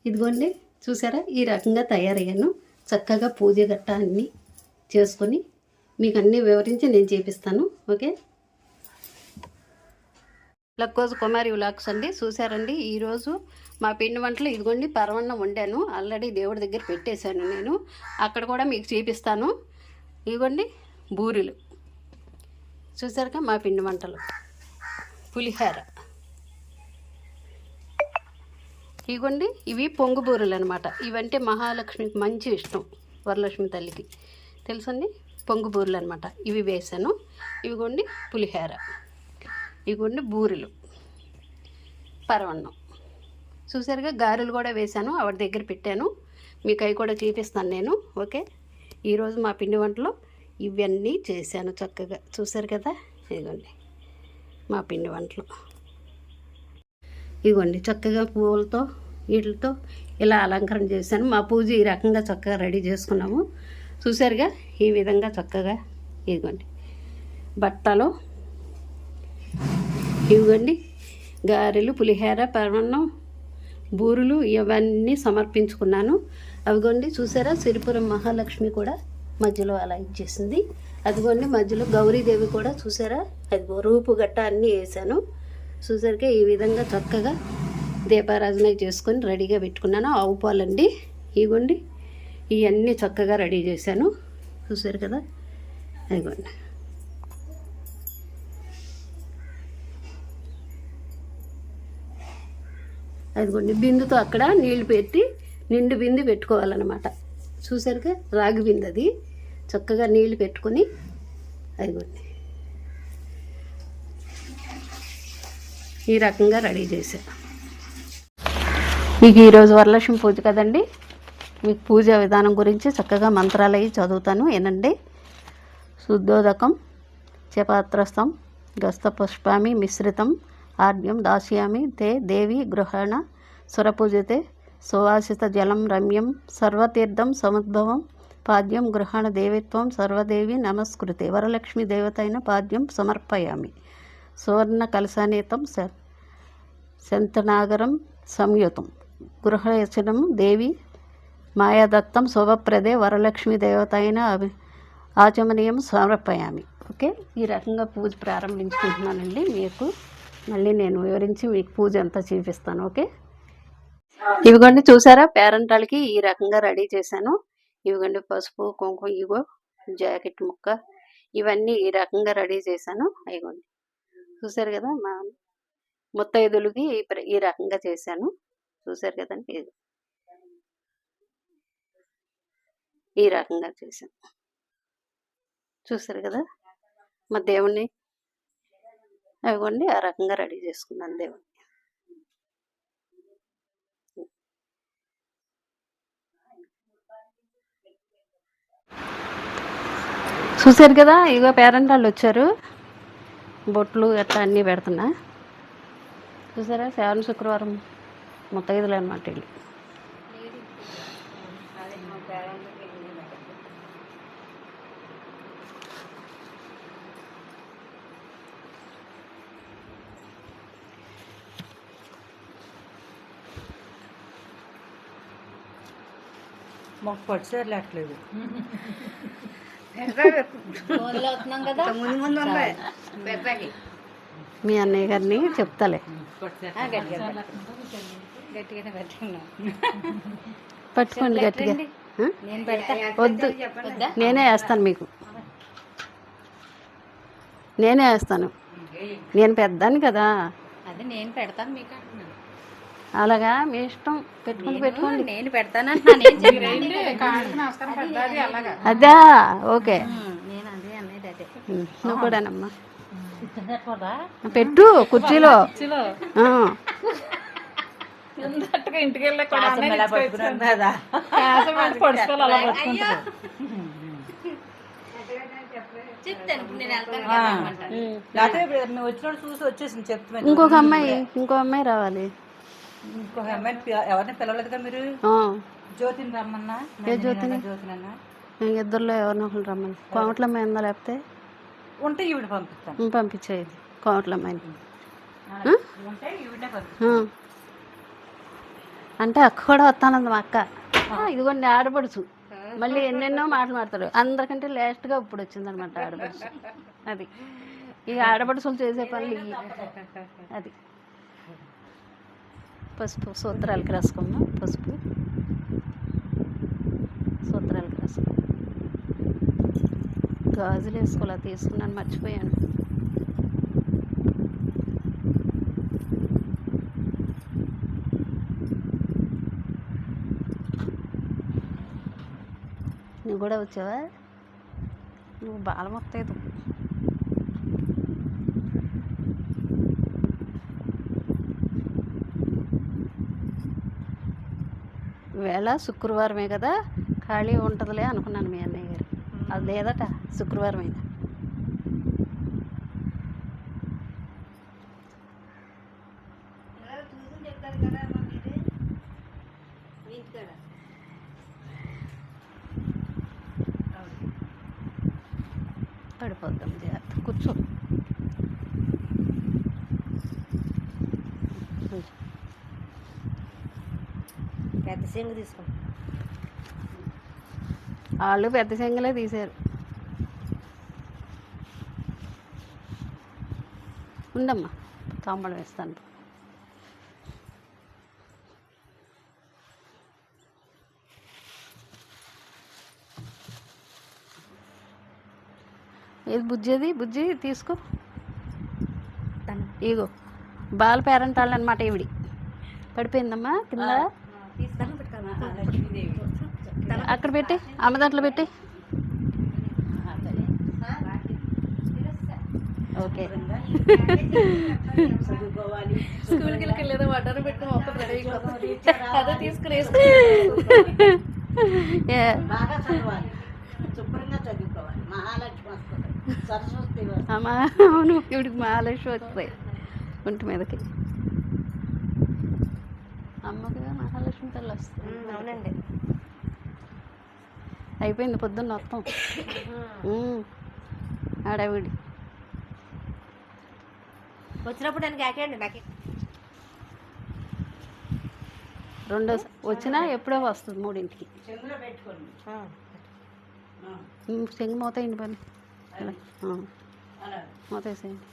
ఇదిగోండి చూసారా, ఈ రకంగా తయారయ్యాను. చక్కగా పూజ గట్ట అన్నీ చేసుకొని మీకు అన్నీ వివరించి నేను చేపిస్తాను. ఓకే, లక్కోజ్ కుమారి వ్లాగ్స్ అండి. చూసారండి, ఈరోజు మా పిండి వంటలు ఇదిగోండి పరవన్నం వండాను. ఆల్రెడీ దేవుడి దగ్గర పెట్టేశాను నేను. అక్కడ కూడా మీకు చూపిస్తాను. ఇదిగోండి బూరెలు, చూసారుగా మా పిండి వంటలు, పులిహోర. ఇదిగోండి ఇవి పొంగు బూరెలు అనమాట. ఇవంటే మహాలక్ష్మికి మంచి ఇష్టం, వరలక్ష్మి తల్లికి తెలుసండి. పొంగు బూరెలు అనమాట. ఇవి వేసాను. ఇవిగోండి పులిహోర, ఇవిగోండి బూరెలు, పరవన్నం. చూసారుగా గారెలు కూడా వేశాను, ఆవిడ దగ్గర పెట్టాను. మీకు అవి కూడా చూపిస్తాను నేను. ఓకే, ఈరోజు మా పిండి వంటలు ఇవన్నీ చేశాను చక్కగా. చూసారు కదా, ఇదిగోండి మా పిండి వంటలు. ఇదిగోండి చక్కగా పువ్వులతో వీటితో ఇలా అలంకరణ చేశాను. మా పూజ ఈ రకంగా చక్కగా రెడీ చేసుకున్నాము. చూసారుగా, ఈ విధంగా చక్కగా. ఇదిగోండి బట్టలు, ఇవ్వండి గారెలు, పులిహోర, పరవన్నం, బూరెలు ఇవన్నీ సమర్పించుకున్నాను. అవిగోండి చూసారా, సిరిపురం మహాలక్ష్మి కూడా మధ్యలో అలా ఇచ్చేసింది. అదిగోండి మధ్యలో గౌరీదేవి కూడా చూసారా, అదిగో రూపు గట్ట అన్నీ వేసాను. చూసారుగా, ఈ విధంగా చక్కగా దీపారాధన చేసుకొని రెడీగా పెట్టుకున్నాను. ఆవు పాలండి, ఇవ్వండి ఇవన్నీ చక్కగా రెడీ చేశాను. చూసారు కదా, అదిగోండి అదిగోండి బిందుతో అక్కడ నీళ్లు పెట్టి నిండు బిందు పెట్టుకోవాలన్నమాట. చూసారుగా, రాగి బిందు అది. చక్కగా నీళ్లు పెట్టుకొని అదిగోండి ఈ రకంగా రెడీ చేశాను. మీకు ఈరోజు వరలక్ష్మి పూజ కదండి, మీకు పూజ విధానం గురించి చక్కగా మంత్రాలు అవి చదువుతాను వినండి. శుద్ధోదకం చపాత్రస్థం గస్తపుష్పామి మిశ్రితం ఆర్ఘ్యం దాస్యామి తే దేవి గృహణ సురపూజితే సువాసిత జలం రమ్యం సర్వతీర్థం సముద్భవం పాద్యం గృహణ దేవిత్వం సర్వదేవి నమస్కృతే వరలక్ష్మి దేవత అయిన పాద్యం సమర్పయామి. సువర్ణ కలశానీతం శంతనాగరం సంయుతం గృహయచనం దేవి మాయాదత్తం శుభప్రదే వరలక్ష్మి దేవత అయిన ఆచమనీయం సమర్పయామి. ఓకే, ఈ రకంగా పూజ ప్రారంభించుకుంటున్నానండి. మీకు మళ్ళీ నేను వివరించి మీకు పూజ అంతా చూపిస్తాను. ఓకే, ఇవిగోండి చూసారా, పేరెంటాలకి ఈ రకంగా రెడీ చేశాను. ఇవిగోండి పసుపు కుంకుమ, ఇగో జాకెట్ ముక్క, ఇవన్నీ ఈ రకంగా రెడీ చేశాను. ఇగోండి చూసారు కదా, మా ముత్తైదులకి ఈ రకంగా చేశాను. చూసారు కదండి, ఈ రకంగా చేశాను. చూసారు కదా, మా దేవుణ్ణి అవిగోండి ఆ రకంగా రెడీ చేసుకున్నాను దేవుణ్ణి. చూసారు కదా, ఇగో పేరెంట్ వాళ్ళు వచ్చారు, బొట్లు గట్లా అన్నీ పెడుతున్నా. చూసారా, శ్రావణ శుక్రవారం ముత్తైదులు అనమాట వీళ్ళు. మాకు పట్టుసారి లేట్లేదు. మీ అన్నయ్య గారిని చెప్తాలే, పట్టుకోండి గట్టిగా. వద్దు, నేనే వేస్తాను మీకు, నేనే వేస్తాను. నేను పెద్దాను కదా, అదే నేను పెడతాను మీకు. అలాగా మీ ఇష్టం, పెట్టుకోండి. నేను పెడతాను. అదా ఓకే, నేను అదే అనేది అదే. నువ్వు కూడానమ్మా పెట్టు కుర్చీలో. ఇంటికి వెళ్ళి ఇంకో అమ్మాయి రావాలి. ఇంకొక అమ్మాయిని ఎవరిని పిలవలేదుగా మీరు? జ్యోతిని రమ్మన్నా. ఏ జ్యోతిని? ఇద్దరులో ఎవరినో ఒకరు రమ్మని. కోమట్లమ్మాయి ఉందా? లేకపోతే ఉంటే ఈవిడ పంపిస్తాను. పంపించేది కోమట్లమ్మాయిని. అంటే అక్క కూడా వస్తానంది మా అక్క. ఇదిగోండి ఆడపడుచు. మళ్ళీ ఎన్నెన్నో మాటలు మాడతాడు. అందరికంటే లాస్ట్గా ఇప్పుడు వచ్చిందనమాట ఆడపడుచు. అది ఈ ఆడపడుచులు చేసే పనులు ఇవి. అది పసుపు సూత్రాలకి రాసుకోమ్మా. పసుపు సూత్రాలకి రాసుకో. గాజులు వేసుకోలే, తీసుకున్నాను, మర్చిపోయాను. నువ్వు కూడా వచ్చావా? నువ్వు బాల మొత్తలేదు. వేళ శుక్రవారమే కదా, ఖాళీ ఉంటుందిలే అనుకున్నాను మీ అన్నయ్య గారు. అది లేదట, శుక్రవారం అయినా. పడిపోద్దాం, జాగ్రత్త కూర్చో. పెద్ద సింగ్ తీసుకో. వాళ్ళు పెద్ద చెంగలే తీశారు. ఉండమ్మా, తాంబళం వేస్తాను. ఏది బుజ్జిది? బుజ్జి తీసుకో. ఇగో బాల పేరెంటాళ్ళు అనమాట ఈవిడి. పడిపోయిందమ్మా కింద. అక్కడ పెట్టి అమ్మ దాంట్లో పెట్టి. ఓకే. స్కూల్కి వెళ్ళేదో వడ్డాను పెట్టి మొత్తం రెడీ అదే తీసుకుని అమ్మా. అవును, ఇవిడికి మహాలక్ష్మి వస్తాయి ఒంటి మీదకి. అమ్మకి మహాలక్ష్మి తల్లి వస్తుంది. అవునండి. అయిపోయింది పొద్దున్న మొత్తం ఆడవిడి. వచ్చినప్పుడు నేను కాకండి నాకు రెండో వచ్చినా ఎప్పుడో వస్తుంది 3ంటికి. చెంగు మూత అయింది పని. మూత వేసేయండి.